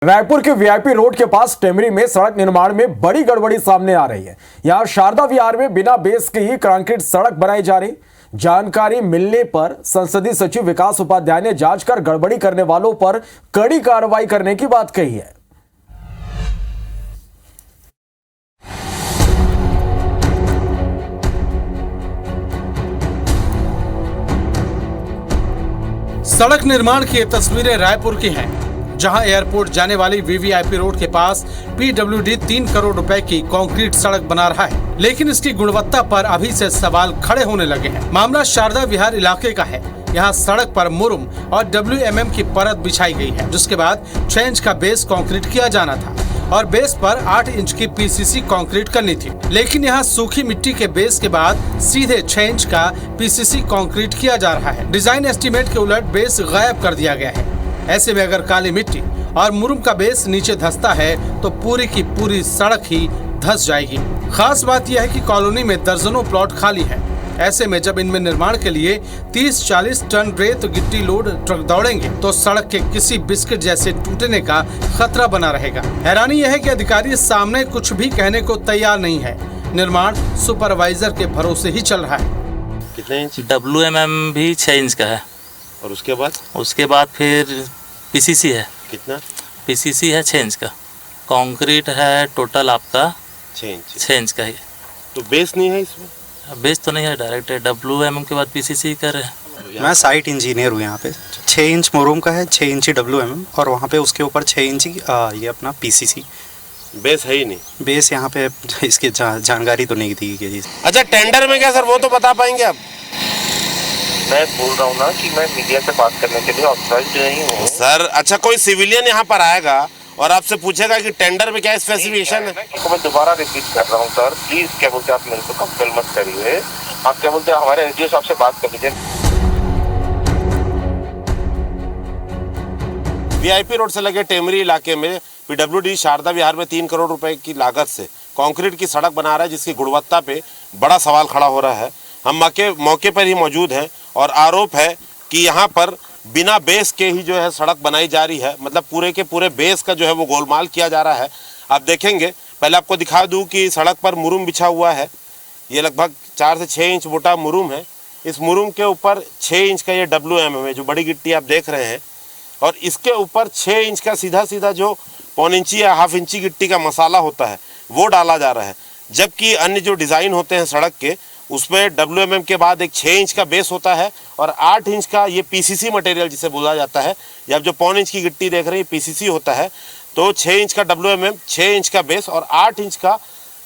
रायपुर के VIP road के पास टेमरी में सड़क निर्माण में बड़ी गड़बड़ी सामने आ रही है। यहां शारदा विहार में बिना बेस के ही कंक्रीट सड़क बनाई जा रही। जानकारी मिलने पर संसदीय सचिव विकास उपाध्याय ने जांच कर गड़बड़ी करने वालों पर कड़ी कार्रवाई करने की बात कही है। सड़क निर्माण की ये तस्वीरें रायपुर की हैं, जहां एयरपोर्ट जाने वाली वीवीआईपी रोड के पास पीडब्ल्यूडी 3 करोड़ रुपए की कंक्रीट सड़क बना रहा है, लेकिन इसकी गुणवत्ता पर अभी से सवाल खड़े होने लगे हैं। मामला शारदा विहार इलाके का है। यहाँ सड़क पर मुरुम और WMM की परत बिछाई गई है, जिसके बाद 6 इंच का बेस कंक्रीट किया जाना था और बेस पर 8 इंच की PCC कंक्रीट करनी थी, लेकिन यहाँ सूखी मिट्टी के बेस के बाद सीधे 6 इंच का PCC कंक्रीट किया जा रहा है। डिजाइन एस्टीमेट के उलट बेस गायब कर दिया गया है। ऐसे में अगर काली मिट्टी और मुरुम का बेस नीचे धंसता है तो पूरी की पूरी सड़क ही धंस जाएगी। खास बात यह है कि कॉलोनी में दर्जनों प्लॉट खाली है। ऐसे में जब इनमें निर्माण के लिए 30-40 टन रेत गिट्टी लोड ट्रक दौड़ेंगे तो सड़क के किसी बिस्किट जैसे टूटने का खतरा बना रहेगा। हैरानी यह है कि अधिकारी सामने कुछ भी कहने को तैयार नहीं है। निर्माण सुपरवाइजर के भरोसे ही चल रहा है। कितने इंच? WMM भी 6 इंच का है और उसके बाद फिर PCC है। कितना? PCC है 6 इंच का। कंक्रीट है टोटल आपका 6 इंच का ही। तो बेस नहीं है इसमें? बेस तो नहीं है, डायरेक्ट है। WMM के बाद PCC कर रहे हैं। मैं साइट इंजीनियर हूँ यहाँ पे। 6 इंच मुरुम का है, 6 इंची WMM और वहाँ पे उसके ऊपर 6 इंची ये अपना PCC। बेस है ही नहीं। बेस यहाँ पे इसकी जानकारी तो नहीं दी गई। अच्छा, टेंडर में क्या सर, वो तो बता पाएंगे आप? मैं बोल रहा हूँ ना कि मैं मीडिया से बात करने के लिए ऑथराइज्ड नहीं हूँ सर। अच्छा, कोई सिविलियन यहाँ पर आएगा और आपसे पूछेगा कि टेंडर में क्या स्पेसिफिकेशन है? मैं दोबारा रिपीट कर रहा हूँ सर, प्लीज क्या बोलते आप मेरे को कंपेल मत करिए। आप क्या बोलते हमारे एसडीओ साहब से बात कर लीजिए। वीआईपी रोड से लगे टेमरी इलाके में पीडब्ल्यूडी शारदा विहार में 3 करोड़ रुपए की लागत से कंक्रीट की सड़क बना रहा है, जिसकी गुणवत्ता पे बड़ा सवाल खड़ा हो रहा है। हम मौके पर ही मौजूद हैं और आरोप है कि यहाँ पर बिना बेस के ही जो है सड़क बनाई जा रही है। मतलब पूरे के पूरे बेस का जो है वो गोलमाल किया जा रहा है। आप देखेंगे, पहले आपको दिखा दूं कि सड़क पर मुरुम बिछा हुआ है। ये लगभग 4 से 6 इंच मोटा मुरुम है। इस मुरुम के ऊपर 6 इंच का ये WMM है, जो बड़ी गिट्टी आप देख रहे हैं, और इसके ऊपर 6 इंच का सीधा सीधा जो 1/4 इंची या ½ इंची गिट्टी का मसाला होता है वो डाला जा रहा है। जबकि अन्य जो डिज़ाइन होते हैं सड़क के, उसमें WMM के बाद एक 6 इंच का बेस होता है और 8 इंच का ये PCC मटेरियल जिसे बोला जाता है, या जो 1/4 इंच की गिट्टी देख रहे हैं PCC होता है। तो 6 इंच का WMM, 6 इंच का बेस और 8 इंच का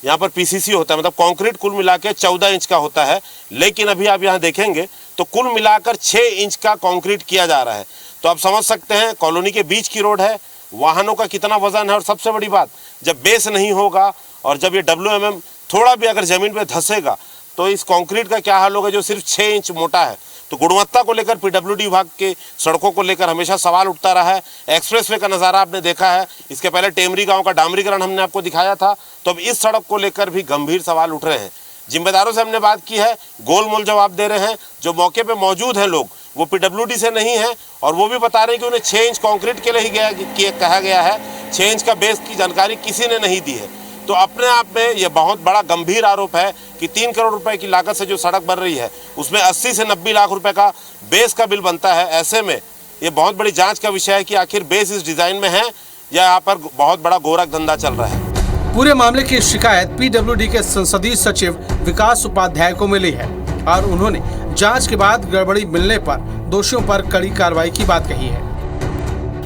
यहाँ पर PCC होता है। मतलब कंक्रीट कुल मिला के 14 इंच का होता है। लेकिन अभी आप यहाँ देखेंगे तो कुल मिलाकर 6 इंच का कंक्रीट किया जा रहा है। तो आप समझ सकते हैं कॉलोनी के बीच की रोड है, वाहनों का कितना वजन है। और सबसे बड़ी बात, जब बेस नहीं होगा और जब ये WMM थोड़ा भी अगर ज़मीन पर धंसेगा तो इस कंक्रीट का क्या हाल होगा, जो सिर्फ 6 इंच मोटा है। तो गुणवत्ता को लेकर पीडब्ल्यूडी विभाग के सड़कों को लेकर हमेशा सवाल उठता रहा है। एक्सप्रेसवे का नज़ारा आपने देखा है, इसके पहले टेमरी गांव का डामरीकरण हमने आपको दिखाया था। तो अब इस सड़क को लेकर भी गंभीर सवाल उठ रहे हैं। जिम्मेदारों से हमने बात की है, गोलमोल जवाब दे रहे हैं। जो मौके पर मौजूद हैं लोग, वो पीडब्ल्यूडी से नहीं है और वो भी बता रहे हैं कि उन्हें 6 इंच कॉन्क्रीट के लिए ही कहा गया है। 6 इंच का बेस की जानकारी किसी ने नहीं दी है। तो अपने आप में ये बहुत बड़ा गंभीर आरोप है कि 3 करोड़ रुपए की लागत से जो सड़क बन रही है उसमें 80 से 90 लाख रुपए का बेस का बिल बनता है। ऐसे में ये बहुत बड़ी जांच का विषय है कि आखिर बेस इस डिज़ाइन में है या यहाँ पर बहुत बड़ा गोरख धंधा चल रहा है। पूरे मामले की शिकायत पीडब्ल्यूडी के संसदीय सचिव विकास उपाध्याय को मिली है और उन्होंने जाँच के बाद गड़बड़ी मिलने पर दोषियों पर कड़ी कार्रवाई की बात कही है।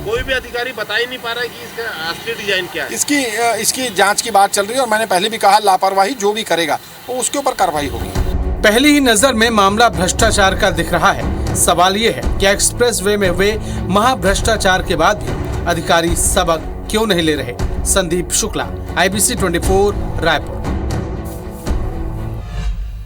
कोई भी अधिकारी बता ही नहीं पा रहा है कि इसका असली डिजाइन क्या है। इसकी जांच की बात चल रही है और मैंने पहले भी कहा, लापरवाही जो भी करेगा वो उसके ऊपर कार्रवाई होगी। पहली ही नजर में मामला भ्रष्टाचार का दिख रहा है। सवाल ये है कि एक्सप्रेसवे में हुए महाभ्रष्टाचार के बाद भी अधिकारी सबक क्यों नहीं ले रहे। संदीप शुक्ला, IBC 24, रायपुर।